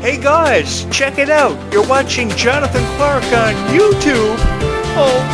Hey guys, check it out. You're watching Jonathan Clarke on YouTube. Oh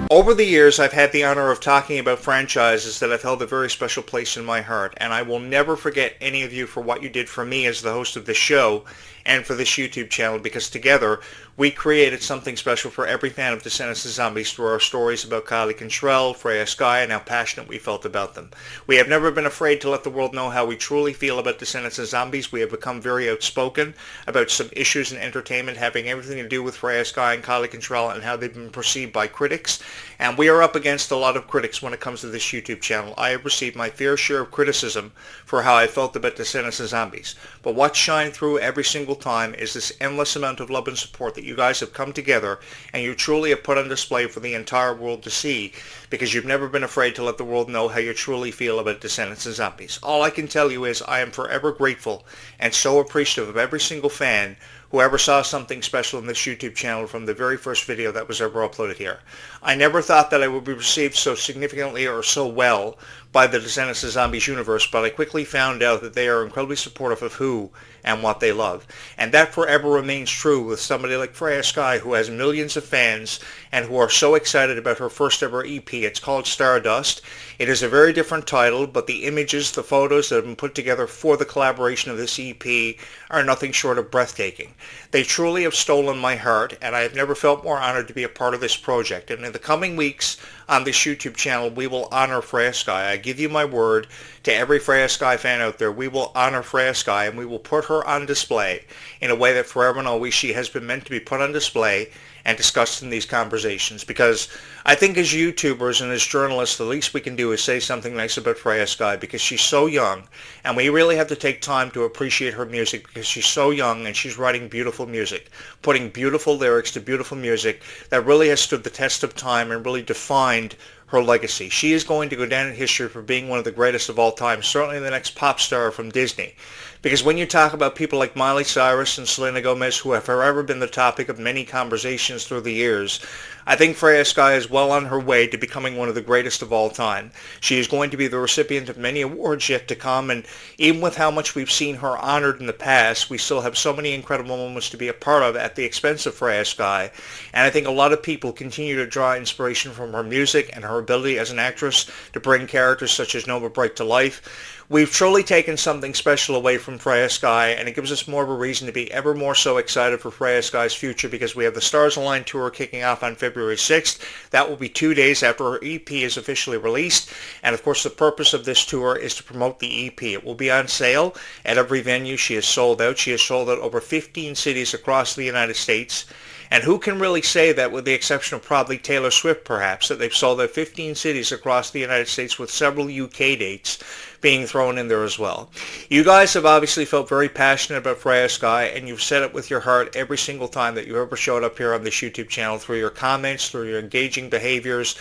no! Over the years, I've had the honor of talking about franchises that have held a very special place in my heart, and I will never forget any of you for what you did for me as the host of this show and for this YouTube channel, because together we created something special for every fan of Descendants and Zombies through our stories about Clarke and Freya, Skye, and how passionate we felt about them. We have never been afraid to let the world know how we truly feel about Descendants and Zombies. We have become very outspoken about some issues in entertainment having everything to do with Freya, Skye, and Clarke and how they've been perceived by critics. And we are up against a lot of critics when it comes to this YouTube channel. I have received my fair share of criticism for how I felt about Descendants and Zombies. But what shined through every single time is this endless amount of love and support that you guys have come together and you truly have put on display for the entire world to see, because you've never been afraid to let the world know how you truly feel about Descendants and Zombies. All I can tell you is I am forever grateful and so appreciative of every single fan who ever saw something special in this YouTube channel from the very first video that was ever uploaded here. I never thought that I would be received so significantly or so well by the Descendants and Zombies universe, but I quickly found out that they are incredibly supportive of who and what they love. And that forever remains true with somebody like Freya Skye, who has millions of fans and who are so excited about her first ever EP. It's called Stardust. It is a very different title, but the images, the photos that have been put together for the collaboration of this EP are nothing short of breathtaking. They truly have stolen my heart, and I have never felt more honored to be a part of this project. And in the coming weeks on this YouTube channel, we will honor Freya Skye. I give you my word to every Freya Skye fan out there, we will honor Freya Skye, and we will put her on display in a way that forever and always she has been meant to be put on display and discussed in these conversations. Because I think as YouTubers and as journalists, the least we can do is say something nice about Freya Skye, because she's so young, and we really have to take time to appreciate her music because she's so young and she's writing beautiful music, putting beautiful lyrics to beautiful music that really has stood the test of time and really defined her legacy. She is going to go down in history for being one of the greatest of all time, certainly the next pop star from Disney. Because when you talk about people like Miley Cyrus and Selena Gomez, who have forever been the topic of many conversations through the years, I think Freya Skye is well on her way to becoming one of the greatest of all time. She is going to be the recipient of many awards yet to come, and even with how much we've seen her honored in the past, we still have so many incredible moments to be a part of at the expense of Freya Skye. And I think a lot of people continue to draw inspiration from her music and her ability as an actress to bring characters such as Nova Bright to life. We've truly taken something special away from Freya Skye, and it gives us more of a reason to be ever more so excited for Freya Skye's future, because we have the Stars Align tour kicking off on February 6th. That will be 2 days after her EP is officially released, and of course the purpose of this tour is to promote the EP. It will be on sale at every venue. She has sold out. She has sold out over 15 cities across the United States. And who can really say that, with the exception of probably Taylor Swift perhaps, that they've sold out 15 cities across the United States, with several UK dates being thrown in there as well. You guys have obviously felt very passionate about Freya Skye, and you've said it with your heart every single time that you ever showed up here on this YouTube channel, through your comments, through your engaging behaviors.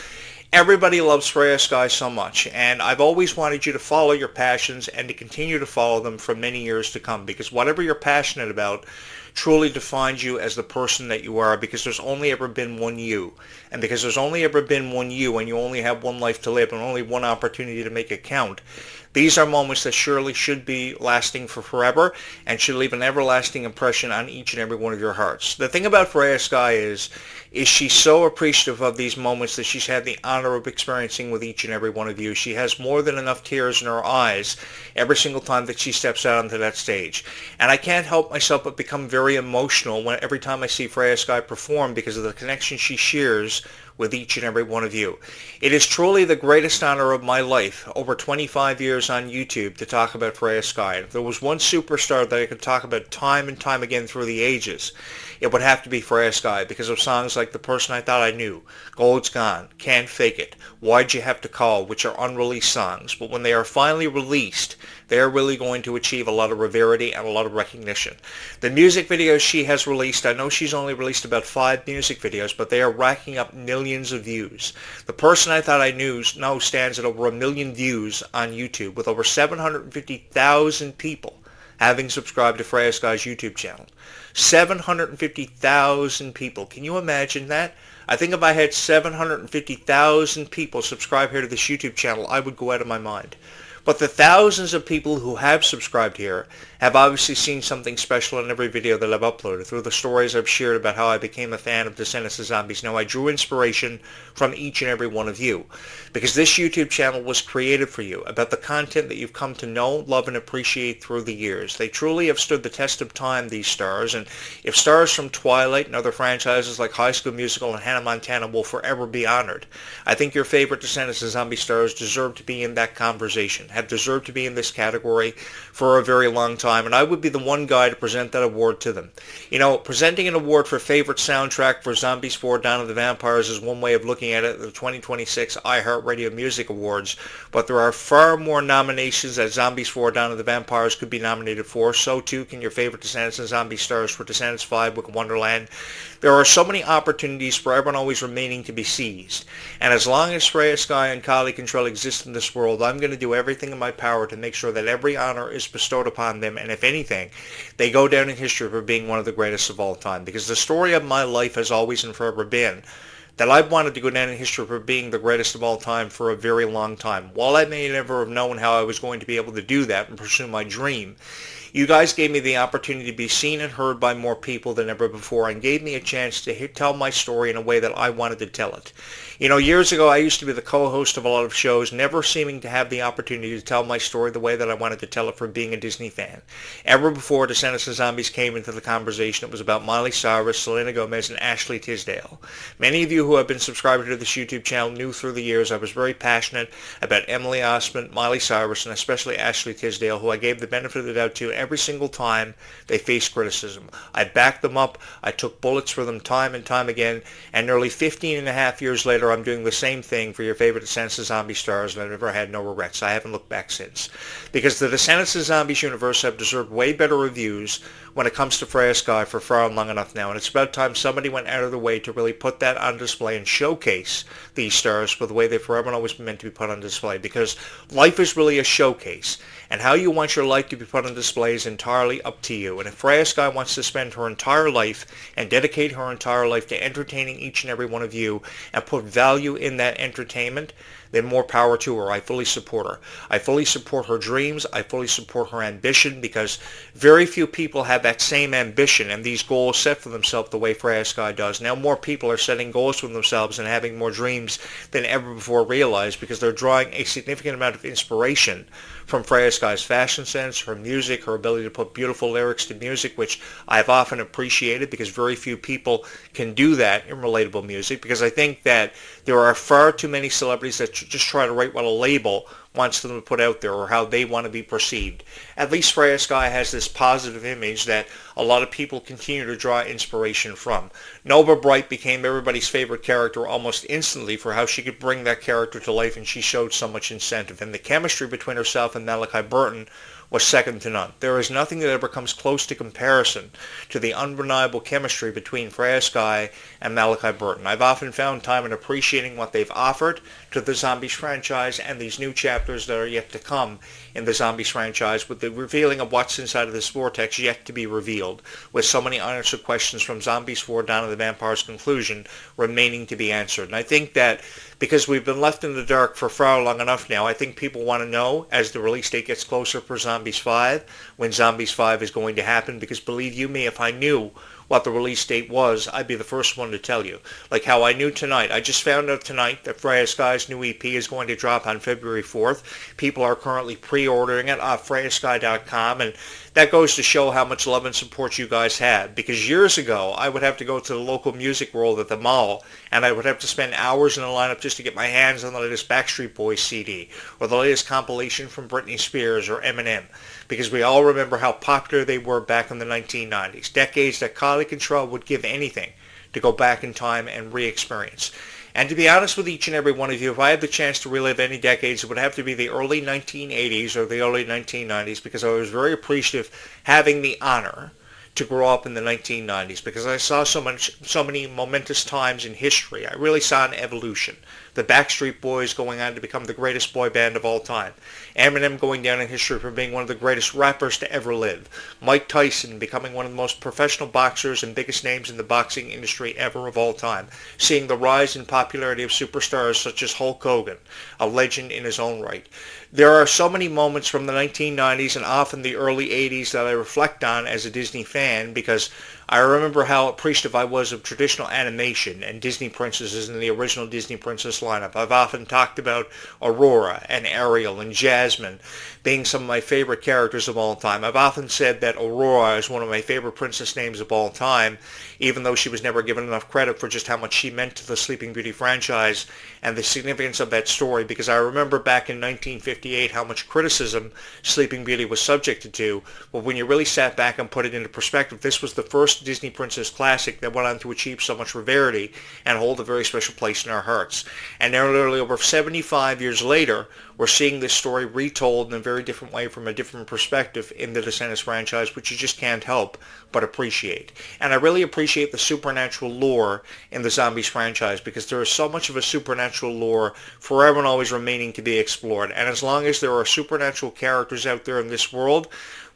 Everybody loves Freya Skye so much, and I've always wanted you to follow your passions and to continue to follow them for many years to come, because whatever you're passionate about truly defines you as the person that you are, because there's only ever been one you. And because there's only ever been one you, and you only have one life to live and only one opportunity to make it count, these are moments that surely should be lasting for forever and should leave an everlasting impression on each and every one of your hearts. The thing about Freya Skye is she's so appreciative of these moments that she's had the honor of experiencing with each and every one of you. She has more than enough tears in her eyes every single time that she steps out onto that stage. And I can't help myself but become very emotional every time I see Freya Skye perform, because of the connection she shares with each and every one of you. It is truly the greatest honor of my life, over 25 years on YouTube, to talk about Freya Skye. If there was one superstar that I could talk about time and time again through the ages, it would have to be Freya Skye, because of songs like The Person I Thought I Knew, Gold's Gone, Can't Fake It, Why'd You Have to Call, which are unreleased songs. But when they are finally released, they are really going to achieve a lot of rarity and a lot of recognition. The music videos she has released, I know she's only released about 5 music videos, but they are racking up millions of views. The Person I Thought I Knew now stands at over 1 million views on YouTube, with over 750,000 people having subscribed to Freya Skye's YouTube channel. 750,000 people. Can you imagine that? I think if I had 750,000 people subscribe here to this YouTube channel, I would go out of my mind. But the thousands of people who have subscribed here have obviously seen something special in every video that I've uploaded. Through the stories I've shared about how I became a fan of Descendants of Zombies, now I drew inspiration from each and every one of you. Because this YouTube channel was created for you, about the content that you've come to know, love, and appreciate through the years. They truly have stood the test of time, these stars, and if stars from Twilight and other franchises like High School Musical and Hannah Montana will forever be honored, I think your favorite Descendants of Zombie stars deserve to be in that conversation, have deserved to be in this category for a very long time, and I would be the one guy to present that award to them. You know, presenting an award for favorite soundtrack for Zombies 4 Dawn of the Vampires is one way of looking at it, the 2026 iHeartRadio Music Awards, but there are far more nominations that Zombies 4 Dawn of the Vampires could be nominated for. So too can your favorite Descendants and Zombie stars for Descendants 5 Wicked Wonderland. There are so many opportunities for everyone always remaining to be seized, and as long as Freya, Skye, and Kylie Control exist in this world, I'm going to do everything in my power to make sure that every honor is bestowed upon them, and if anything, they go down in history for being one of the greatest of all time, because the story of my life has always and forever been that I've wanted to go down in history for being the greatest of all time for a very long time. While I may never have known how I was going to be able to do that and pursue my dream, you guys gave me the opportunity to be seen and heard by more people than ever before, and gave me a chance to tell my story in a way that I wanted to tell it. You know, years ago I used to be the co-host of a lot of shows, never seeming to have the opportunity to tell my story the way that I wanted to tell it from being a Disney fan. Ever before Descendants of Zombies came into the conversation, it was about Miley Cyrus, Selena Gomez, and Ashley Tisdale. Many of you who have been subscribers to this YouTube channel knew through the years I was very passionate about Emily Osment, Miley Cyrus, and especially Ashley Tisdale, who I gave the benefit of the doubt to every single time they faced criticism. I backed them up, I took bullets for them time and time again, and nearly 15 and a half years later I'm doing the same thing for your favorite Descendants of Zombie stars, and I've never had no regrets. I haven't looked back since. Because the Descendants of Zombies universe have deserved way better reviews when it comes to Freya, Skye for far and long enough now, and it's about time somebody went out of their way to really put that on display and showcase these stars for the way they've forever and always been meant to be put on display, because life is really a showcase, and how you want your life to be put on display is entirely up to you. And if Freya Skye wants to spend her entire life and dedicate her entire life to entertaining each and every one of you and put value in that entertainment, then more power to her. I fully support her. I fully support her dreams. I fully support her ambition, because very few people have that same ambition and these goals set for themselves the way Freya Skye does. Now more people are setting goals for themselves and having more dreams than ever before realized, because they're drawing a significant amount of inspiration from Freya Skye's fashion sense, her music, her ability to put beautiful lyrics to music, which I've often appreciated, because very few people can do that in relatable music, because I think that there are far too many celebrities that just try to write what a label wants them to put out there or how they want to be perceived. At least Freya Skye has this positive image that a lot of people continue to draw inspiration from. Nova Bright became everybody's favorite character almost instantly for how she could bring that character to life, and she showed so much incentive. And the chemistry between herself and Malachi Burton was second to none. There is nothing that ever comes close to comparison to the undeniable chemistry between Freya Skye and Malachi Burton. I've often found time in appreciating what they've offered to the Zombies franchise and these new chapters that are yet to come in the Zombies franchise, with the revealing of what's inside of this vortex yet to be revealed, with so many unanswered questions from Zombies 4 Dawn of the Vampire's conclusion remaining to be answered. And I think that because we've been left in the dark for far long enough now, I think people want to know, as the release date gets closer for Zombies 5, when Zombies 5 is going to happen, because believe you me, if I knew what the release date was, I'd be the first one to tell you. Like how I knew tonight. I just found out tonight that Freya Skye's new EP is going to drop on February 4th. People are currently pre-ordering it off FreyaSkye.com, and that goes to show how much love and support you guys have. Because years ago, I would have to go to the local music world at the mall, and I would have to spend hours in a lineup just to get my hands on the latest Backstreet Boys CD, or the latest compilation from Britney Spears or Eminem. Because we all remember how popular they were back in the 1990s. Decades that Kylie Control would give anything to go back in time and re-experience. And to be honest with each and every one of you, if I had the chance to relive any decades, it would have to be the early 1980s or the early 1990s, because I was very appreciative having the honor to grow up in the 1990s, because I saw so many momentous times in history. I really saw an evolution. The Backstreet Boys going on to become the greatest boy band of all time. Eminem going down in history for being one of the greatest rappers to ever live. Mike Tyson becoming one of the most professional boxers and biggest names in the boxing industry ever of all time. Seeing the rise in popularity of superstars such as Hulk Hogan, a legend in his own right. There are so many moments from the 1990s and often the early 80s that I reflect on as a Disney fan because I remember how appreciative I was of traditional animation and Disney princesses in the original Disney princess lineup. I've often talked about Aurora and Ariel and Jasmine being some of my favorite characters of all time. I've often said that Aurora is one of my favorite princess names of all time, even though she was never given enough credit for just how much she meant to the Sleeping Beauty franchise and the significance of that story, because I remember back in 1958 how much criticism Sleeping Beauty was subjected to, but when you really sat back and put it into perspective, this was the first Disney princess classic that went on to achieve so much rarity and hold a very special place in our hearts. And nearly over 75 years later, we're seeing this story retold in a very different way from a different perspective in the Descendants franchise, which you just can't help but appreciate. And I really appreciate the supernatural lore in the Zombies franchise because there is so much of a supernatural lore forever and always remaining to be explored. And as long as there are supernatural characters out there in this world,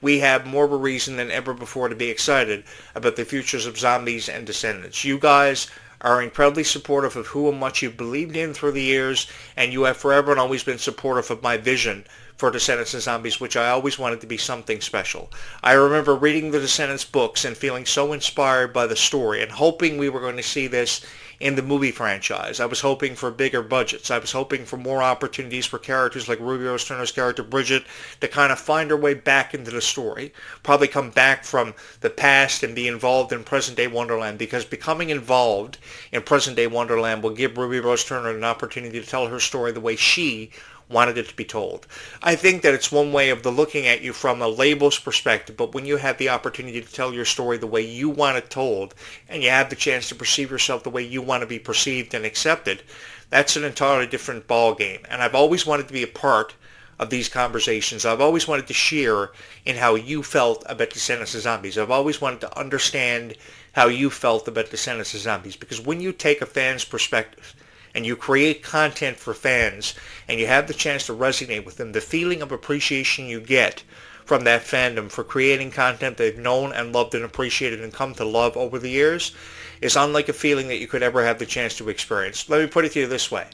we have more of a reason than ever before to be excited about the futures of Zombies and Descendants. You guys are incredibly supportive of who and what you've believed in through the years, and you have forever and always been supportive of my vision for Descendants and Zombies, which I always wanted to be something special. I remember reading the Descendants books and feeling so inspired by the story and hoping we were going to see this in the movie franchise. I was hoping for bigger budgets. I was hoping for more opportunities for characters like Ruby Rose Turner's character Bridget to kind of find her way back into the story, probably come back from the past and be involved in present-day Wonderland, because becoming involved in present-day Wonderland will give Ruby Rose Turner an opportunity to tell her story the way she wanted it to be told. I think that it's one way of the looking at you from a label's perspective, but when you have the opportunity to tell your story the way you want it told, and you have the chance to perceive yourself the way you want to be perceived and accepted, that's an entirely different ball game. And I've always wanted to be a part of these conversations. I've always wanted to share in how you felt about Descendants of Zombies. I've always wanted to understand how you felt about Descendants of Zombies, because when you take a fan's perspective and you create content for fans and you have the chance to resonate with them, the feeling of appreciation you get from that fandom for creating content they've known and loved and appreciated and come to love over the years is unlike a feeling that you could ever have the chance to experience. Let me put it to you this way.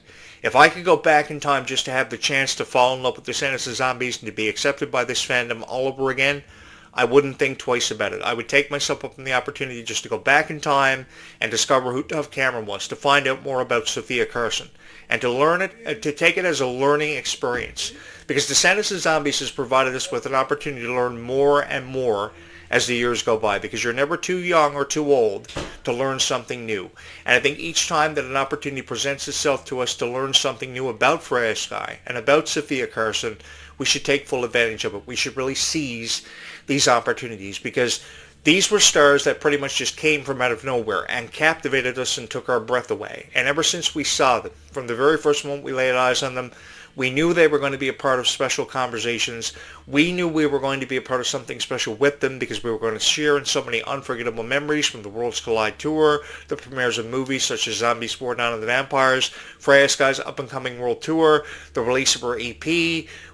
If I could go back in time just to have the chance to fall in love with Descendants of Zombies and to be accepted by this fandom all over again, I wouldn't think twice about it. I would take myself up on the opportunity just to go back in time and discover who Dove Cameron was, to find out more about Sophia Carson, and to learn it, to take it as a learning experience. Because Descendants of Zombies has provided us with an opportunity to learn more and more as the years go by, because you're never too young or too old to learn something new. And I think each time that an opportunity presents itself to us to learn something new about Freya, Skye and about Sophia Carson, we should take full advantage of it. We should really seize these opportunities, because these were stars that pretty much just came from out of nowhere and captivated us and took our breath away. And ever since we saw them, from the very first moment we laid eyes on them, we knew they were going to be a part of special conversations. We knew we were going to be a part of something special with them, because we were going to share in so many unforgettable memories from the Worlds Collide tour, the premieres of movies such as Zombies 4 Dawn of the Vampires, Freya Skye's up-and-coming world tour, the release of her EP.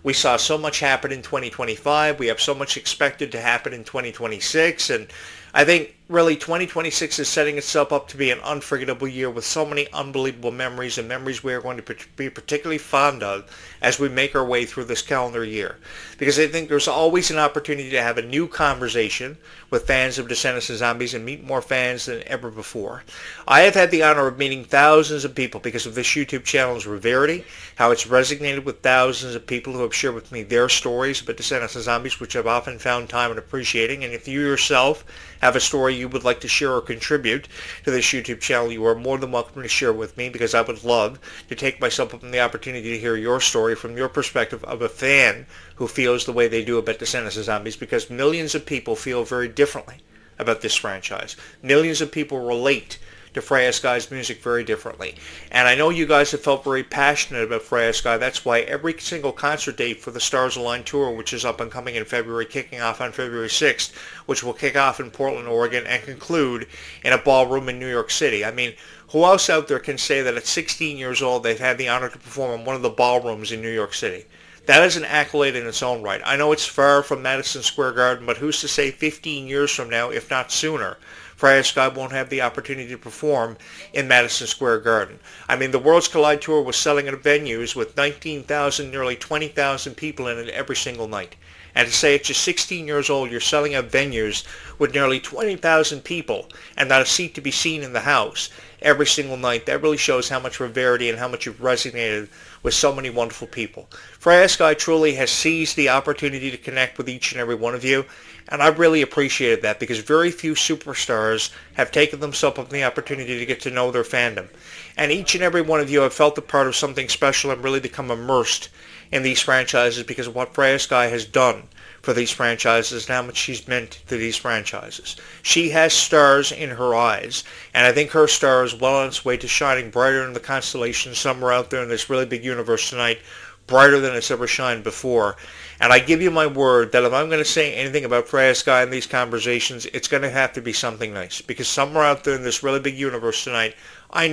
We saw so much happen in 2025. We have so much expected to happen in 2026. And I think really 2026 is setting itself up to be an unforgettable year with so many unbelievable memories, and memories we are going to be particularly fond of as we make our way through this calendar year. Because I think there's always an opportunity to have a new conversation with fans of Descendants and Zombies and meet more fans than ever before. I have had the honor of meeting thousands of people because of this YouTube channel's rarity, how it's resonated with thousands of people who have shared with me their stories about Descendants and Zombies, which I've often found time in appreciating. And if you yourself have a story you would like to share or contribute to this YouTube channel, you are more than welcome to share with me, because I would love to take myself up on the opportunity to hear your story from your perspective of a fan who feels the way they do about Descendants of Zombies, because millions of people feel very differently about this franchise. Millions of people relate to Freya Skye's music very differently. And I know you guys have felt very passionate about Freya Skye. That's why every single concert date for the Stars Align Tour, which is up and coming in February, kicking off on February 6th, which will kick off in Portland, Oregon, and conclude in a ballroom in New York City. I mean, who else out there can say that at 16 years old they've had the honor to perform in one of the ballrooms in New York City? That is an accolade in its own right. I know it's far from Madison Square Garden, but who's to say 15 years from now, if not sooner, Freya Skye won't have the opportunity to perform in Madison Square Garden. I mean, the Worlds Collide Tour was selling at venues with 19,000, nearly 20,000 people in it every single night. And to say at just 16 years old, you're selling out venues with nearly 20,000 people and not a seat to be seen in the house every single night, that really shows how much rarity and how much you've resonated with so many wonderful people. Freya Skye truly has seized the opportunity to connect with each and every one of you, and I've really appreciated that because very few superstars have taken themselves up the opportunity to get to know their fandom. And each and every one of you have felt a part of something special and really become immersed in these franchises because of what Freya Skye has done for these franchises and how much she's meant to these franchises. She has stars in her eyes, and I think her star is well on its way to shining brighter in the constellation somewhere out there in this really big universe tonight, brighter than it's ever shined before. And I give you my word that if I'm going to say anything about Freya Skye in these conversations, it's going to have to be something nice, because somewhere out there in this really big universe tonight, I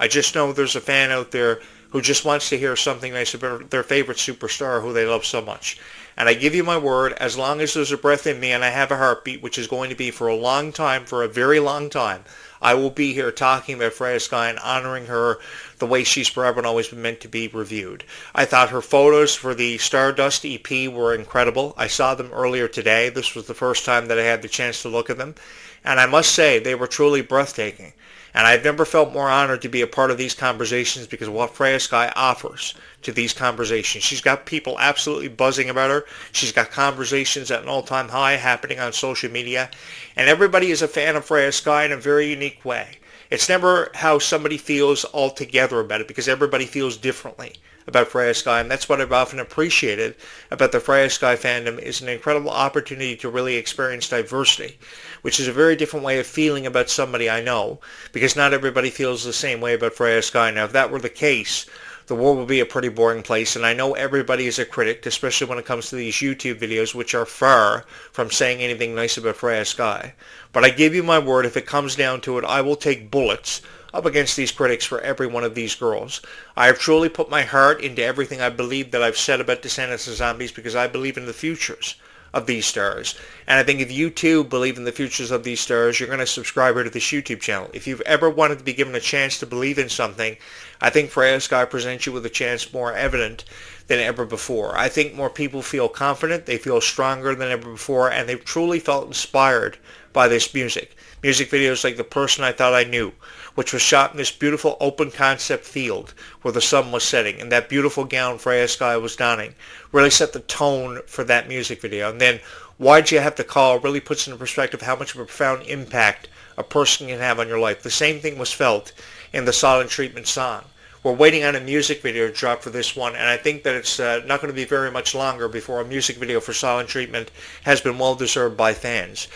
just know there's a fan out there who just wants to hear something nice about their favorite superstar who they love so much. And I give you my word, as long as there's a breath in me and I have a heartbeat, which is going to be for a long time, for a very long time, I will be here talking about Freya Skye and honoring her the way she's forever and always been meant to be reviewed. I thought her photos for the Stardust EP were incredible. I saw them earlier today. This was the first time that I had the chance to look at them. And I must say, they were truly breathtaking. And I've never felt more honored to be a part of these conversations because of what Freya Skye offers to these conversations. She's got people absolutely buzzing about her. She's got conversations at an all-time high happening on social media. And everybody is a fan of Freya Skye in a very unique way. It's never how somebody feels altogether about it because everybody feels differently about Freya Skye, and that's what I've often appreciated about the Freya Skye fandom is an incredible opportunity to really experience diversity, which is a very different way of feeling about somebody I know, because not everybody feels the same way about Freya Skye. Now, if that were the case, the world would be a pretty boring place, and I know everybody is a critic, especially when it comes to these YouTube videos, which are far from saying anything nice about Freya Skye. But I give you my word, if it comes down to it, I will take bullets up against these critics for every one of these girls. I have truly put my heart into everything I believe that I've said about Descendants and Zombies because I believe in the futures of these stars. And I think if you too believe in the futures of these stars, you're going to subscribe here to this YouTube channel. If you've ever wanted to be given a chance to believe in something, I think Freya Skye presents you with a chance more evident than ever before. I think more people feel confident, they feel stronger than ever before, and they've truly felt inspired by this music. Music videos like The Person I Thought I Knew, which was shot in this beautiful open concept field where the sun was setting, and that beautiful gown Freya Skye was donning really set the tone for that music video. And then Why'd You Have to Call really puts into perspective how much of a profound impact a person can have on your life. The same thing was felt in the Silent Treatment song. We're waiting on a music video to drop for this one, and I think that it's not going to be very much longer before a music video for Silent Treatment has been well deserved by fans.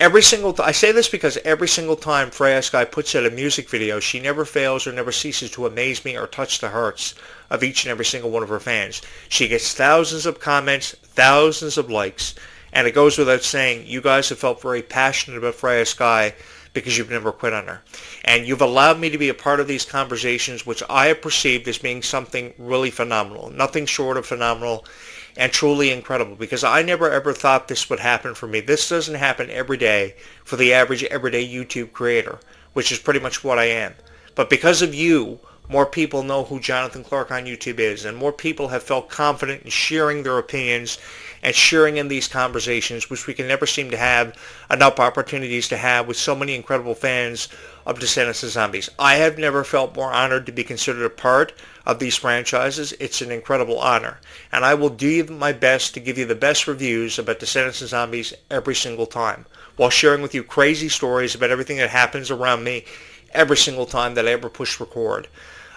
I say this because every single time Freya Skye puts out a music video, she never fails or never ceases to amaze me or touch the hearts of each and every single one of her fans. She gets thousands of comments, thousands of likes, and it goes without saying, you guys have felt very passionate about Freya Skye because you've never quit on her. And you've allowed me to be a part of these conversations, which I have perceived as being something really phenomenal, nothing short of phenomenal, and truly incredible, because I never ever thought this would happen for me. This doesn't happen every day for the average everyday YouTube creator, which is pretty much what I am. But because of you, more people know who Jonathan Clarke on YouTube is, and more people have felt confident in sharing their opinions and sharing in these conversations, which we can never seem to have enough opportunities to have with so many incredible fans of Descendants and Zombies. I have never felt more honored to be considered a part of these franchises. It's an incredible honor. And I will do my best to give you the best reviews about Descendants and Zombies every single time, while sharing with you crazy stories about everything that happens around me every single time that I ever push record.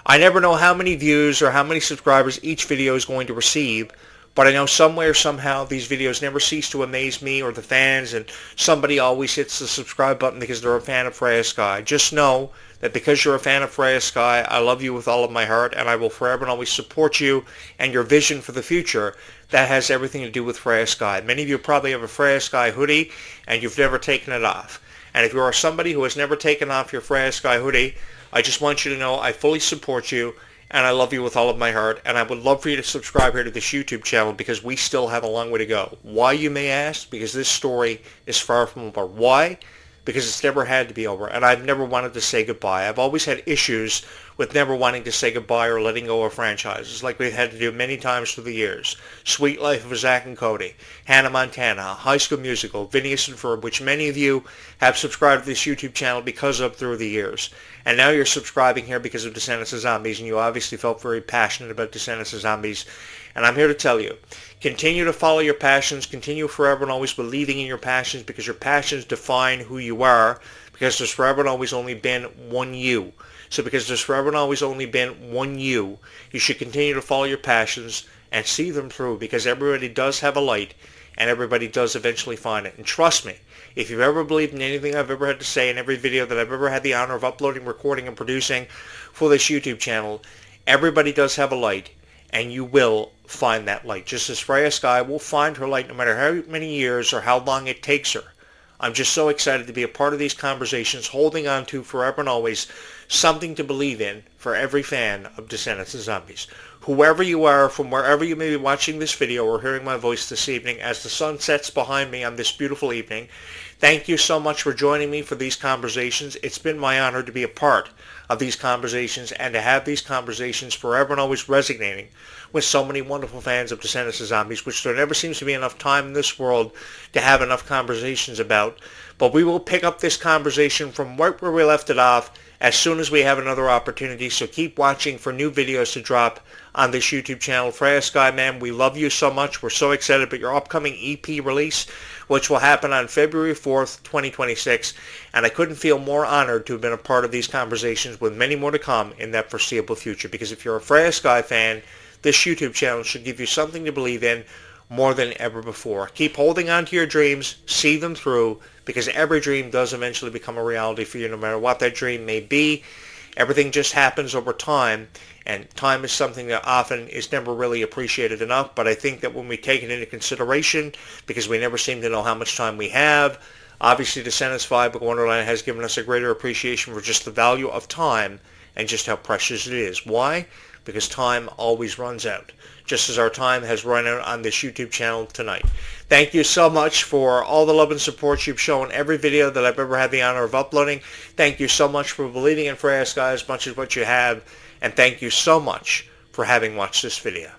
I never know how many views or how many subscribers each video is going to receive, But I know somewhere, somehow, these videos never cease to amaze me or the fans, and somebody always hits the subscribe button because they're a fan of Freya Skye. Just know that because you're a fan of Freya Skye, I love you with all of my heart, and I will forever and always support you and your vision for the future. That has everything to do with Freya Skye. Many of you probably have a Freya Skye hoodie, and you've never taken it off. And if you are somebody who has never taken off your Freya Skye hoodie, I just want you to know I fully support you, and I love you with all of my heart, and I would love for you to subscribe here to this YouTube channel because we still have a long way to go. Why, you may ask? Because this story is far from over. Why? Because it's never had to be over, and I've never wanted to say goodbye. I've always had issues with never wanting to say goodbye or letting go of franchises, like we've had to do many times through the years. Sweet Life of Zack and Cody, Hannah Montana, High School Musical, Phineas and Ferb, which many of you have subscribed to this YouTube channel because of through the years. And now you're subscribing here because of Descendants of Zombies, and you obviously felt very passionate about Descendants of Zombies. And I'm here to tell you, continue to follow your passions, continue forever and always believing in your passions, because your passions define who you are, because there's forever and always only been one you. So because there's forever and always only been one you should continue to follow your passions and see them through, because everybody does have a light, and everybody does eventually find it. And trust me, if you've ever believed in anything I've ever had to say in every video that I've ever had the honor of uploading, recording, and producing for this YouTube channel, everybody does have a light, and you will find that light. Just as Freya Skye will find her light no matter how many years or how long it takes her. I'm just so excited to be a part of these conversations, holding on to forever and always something to believe in for every fan of Descendants of Zombies. Whoever you are, from wherever you may be watching this video or hearing my voice this evening as the sun sets behind me on this beautiful evening, thank you so much for joining me for these conversations. It's been my honor to be a part of these conversations and to have these conversations forever and always resonating with so many wonderful fans of Descendants of Zombies, which there never seems to be enough time in this world to have enough conversations about. But we will pick up this conversation from right where we left it off as soon as we have another opportunity. So keep watching for new videos to drop on this YouTube channel. Freya Skye, man, we love you so much. We're so excited about your upcoming EP release, which will happen on February 4th, 2026. And I couldn't feel more honored to have been a part of these conversations, with many more to come in that foreseeable future. Because if you're a Freya Skye fan, this YouTube channel should give you something to believe in more than ever before. Keep holding on to your dreams, see them through, because every dream does eventually become a reality for you, no matter what that dream may be. Everything just happens over time, and time is something that often is never really appreciated enough. But I think that when we take it into consideration, because we never seem to know how much time we have, obviously Descendants 5 Book Wonderland has given us a greater appreciation for just the value of time and just how precious it is. Why? Because time always runs out, just as our time has run out on this YouTube channel tonight. Thank you so much for all the love and support you've shown every video that I've ever had the honor of uploading. Thank you so much for believing in Freya Skye as much as what you have, and thank you so much for having watched this video.